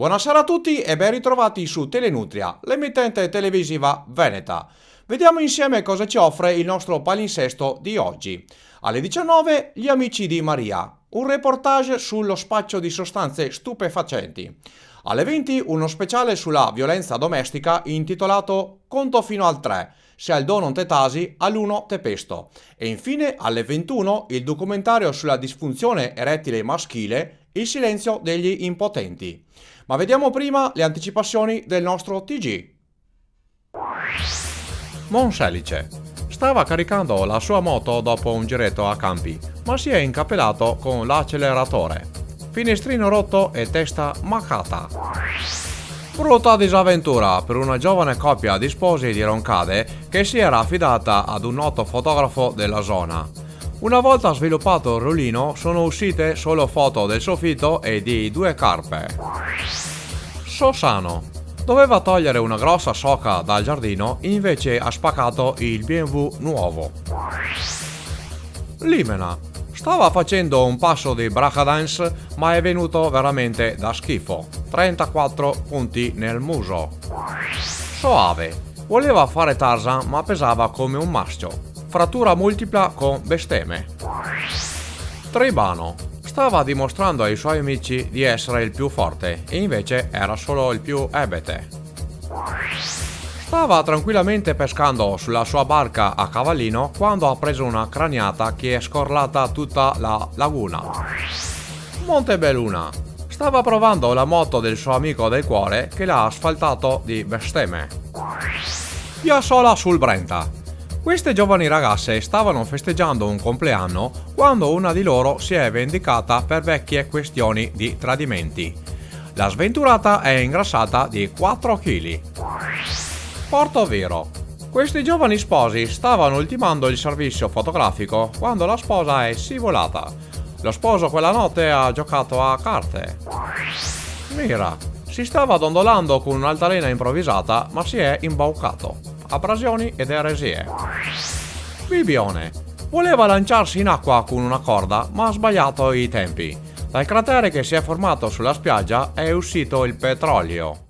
Buonasera a tutti e ben ritrovati su Telenutria, l'emittente televisiva veneta. Vediamo insieme cosa ci offre il nostro palinsesto di oggi. Alle 19 gli amici di Maria, un reportage sullo spaccio di sostanze stupefacenti. Alle 20 uno speciale sulla violenza domestica intitolato Conto fino al 3, se al 2 non te tasi, all'1 te pesto. E infine alle 21 il documentario sulla disfunzione erettile maschile, il silenzio degli impotenti. Ma vediamo prima le anticipazioni del nostro TG. Monselice. Stava caricando la sua moto dopo un giretto a Campi, ma si è incapellato con l'acceleratore. Finestrino rotto e testa macata. Brutta disavventura per una giovane coppia di sposi di Roncade che si era affidata ad un noto fotografo della zona. Una volta sviluppato il rullino sono uscite solo foto del soffitto e di due carpe. Sossano. Doveva togliere una grossa soca dal giardino, invece ha spaccato il BMW nuovo. Limena. Stava facendo un passo di breakdance, ma è venuto veramente da schifo. 34 punti nel muso. Soave. Voleva fare Tarzan, ma pesava come un maschio. Frattura multipla con bestemmie. Tribano. Stava dimostrando ai suoi amici di essere il più forte e invece era solo il più ebete. Stava tranquillamente pescando sulla sua barca a cavallino quando ha preso una craniata che è scorlata tutta la laguna. Montebelluna. Stava provando la moto del suo amico del cuore che l'ha asfaltato di bestemmie. Piazzola sul Brenta. Queste giovani ragazze stavano festeggiando un compleanno quando una di loro si è vendicata per vecchie questioni di tradimenti. La sventurata è ingrassata di 4 kg. Portovero. Questi giovani sposi stavano ultimando il servizio fotografico quando la sposa è scivolata. Lo sposo quella notte ha giocato a carte. Mira. Si stava dondolando con un'altalena improvvisata ma si è imbaucato. Abrasioni ed eresie. Bibione. Voleva lanciarsi in acqua con una corda ma ha sbagliato i tempi. Dal cratere che si è formato sulla spiaggia è uscito il petrolio.